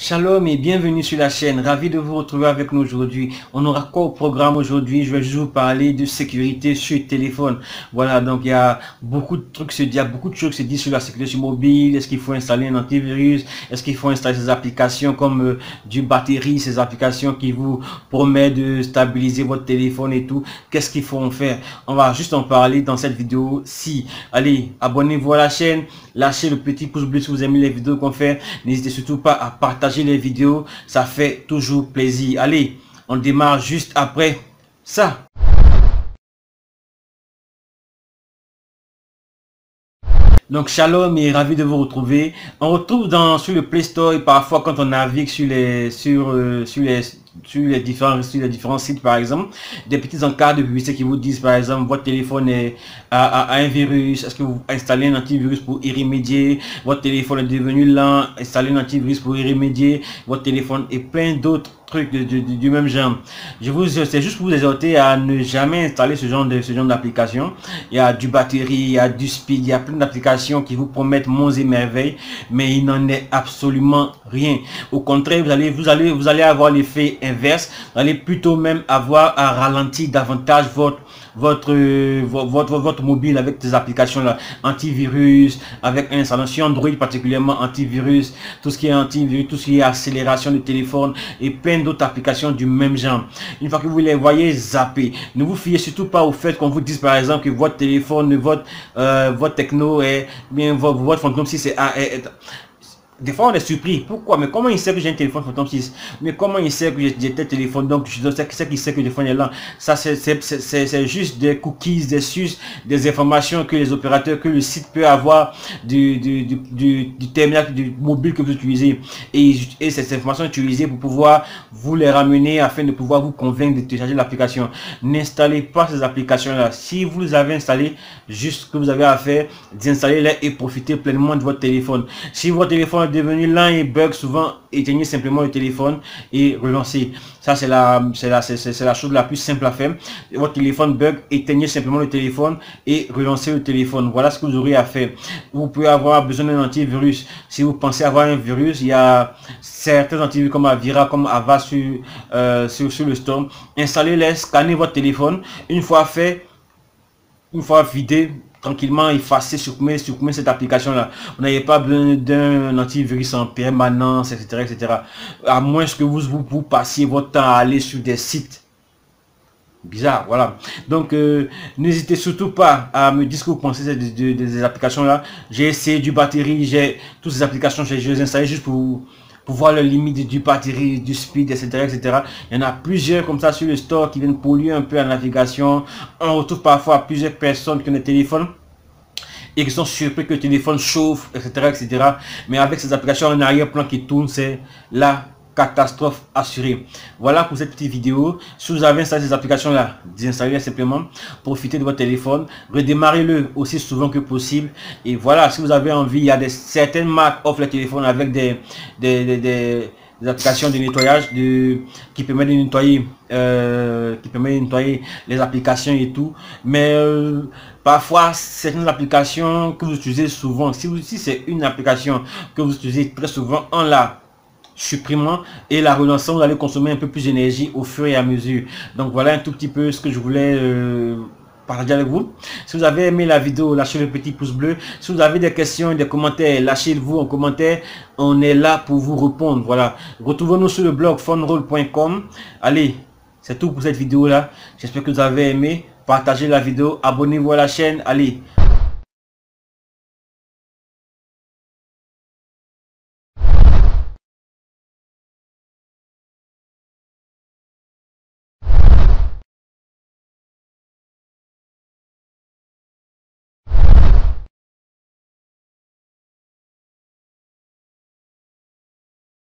Shalom et bienvenue sur la chaîne, ravi de vous retrouver avec nous aujourd'hui. On aura quoi au programme aujourd'hui? Je vais juste vous parler de sécurité sur téléphone. Voilà, donc il y a beaucoup de trucs il y a beaucoup de choses qui se disent sur la sécurité sur mobile. Est-ce qu'il faut installer un antivirus? Est-ce qu'il faut installer ces applications comme du batterie, ces applications qui vous promettent de stabiliser votre téléphone et tout? Qu'est-ce qu'il faut en faire? On va juste en parler dans cette vidéo. Allez, abonnez-vous à la chaîne, lâchez le petit pouce bleu si vous aimez les vidéos qu'on fait. N'hésitez surtout pas à partager les vidéos, ça fait toujours plaisir. Allez, on démarre juste après ça. Donc shalom et ravi de vous retrouver. On retrouve sur le Play Store et parfois quand on navigue sur les différents sites par exemple, des petits encarts de publicité qui vous disent par exemple votre téléphone a un virus, est-ce que vous installez un antivirus pour y remédier, votre téléphone est devenu lent, installez un antivirus pour y remédier, votre téléphone et plein d'autres trucs du même genre. C'est juste pour vous exhorter à ne jamais installer ce genre d'application. Il y a du batterie, il y a du speed, il y a plein d'applications qui vous promettent monts et merveilles, mais il n'en est absolument rien. Au contraire, vous allez avoir l'effet inverse. Vous allez plutôt même avoir à ralentir davantage votre mobile avec des applications là, antivirus, avec une installation Android particulièrement antivirus, tout ce qui est antivirus, tout ce qui est accélération de téléphone et plein d'autres applications du même genre. Une fois que vous les voyez zapper, ne vous fiez surtout pas au fait qu'on vous dise par exemple que votre téléphone, votre techno est bien, votre Phantom 6 est des fois on est surpris, pourquoi? Mais comment il sait que j'ai un téléphone Phantom 6? Mais comment il sait que j'ai tel téléphone? Donc je sais qu'il sait que le téléphone est là. Ça c'est juste des cookies, des informations que les opérateurs, que le site peut avoir du terminal du mobile que vous utilisez. Et ces informations utilisées pour pouvoir vous les ramener afin de pouvoir vous convaincre de télécharger l'application. N'installez pas ces applications là. Si vous les avez installées, juste ce que vous avez à faire, d'installer-les et profiter pleinement de votre téléphone. Si votre téléphone est devenu lent et bug souvent, éteignez simplement le téléphone et relancez. Ça c'est la chose la plus simple à faire. Votre téléphone bug, éteignez simplement le téléphone et relancez le téléphone. Voilà ce que vous aurez à faire. Vous pouvez avoir besoin d'un antivirus. Si vous pensez avoir un virus, il y a certains antivirus comme Avira, comme Ava sur le store. Installez-les, scannez votre téléphone. Une fois fait, une fois vidé, tranquillement effacer, supprimer cette application là. Vous n'avez pas besoin d'un antivirus en permanence, etc. À moins que vous passiez votre temps à aller sur des sites bizarres, voilà. Donc n'hésitez surtout pas à me dire ce que vous pensez des applications là. J'ai essayé du batterie, j'ai toutes ces applications, je les ai installées juste pour voir le limite du batterie, du speed, etc. Il y en a plusieurs comme ça sur le store qui viennent polluer un peu la navigation. On retrouve parfois plusieurs personnes qui ont des téléphones et qui sont surpris que le téléphone chauffe, etc. Mais avec ces applications en arrière-plan qui tournent, c'est la catastrophe assurée. Voilà pour cette petite vidéo. Si vous avez installé ces applications là, désinstallez-les simplement, profitez de votre téléphone, redémarrez-le aussi souvent que possible. Et voilà, si vous avez envie, il y a certaines marques offrent les téléphones avec des applications de nettoyage qui permettent de nettoyer les applications et tout, mais parfois certaines applications que vous utilisez souvent, si c'est une application que vous utilisez très souvent, en la supprimant et la relançant, vous allez consommer un peu plus d'énergie au fur et à mesure. Donc voilà un tout petit peu ce que je voulais partager avec vous. Si vous avez aimé la vidéo, lâchez le petit pouce bleu. Si vous avez des questions et des commentaires, lâchez-vous en commentaire. On est là pour vous répondre. Voilà. Retrouvez-nous sur le blog funroll.com. Allez, c'est tout pour cette vidéo là. J'espère que vous avez aimé. Partagez la vidéo. Abonnez-vous à la chaîne. Allez,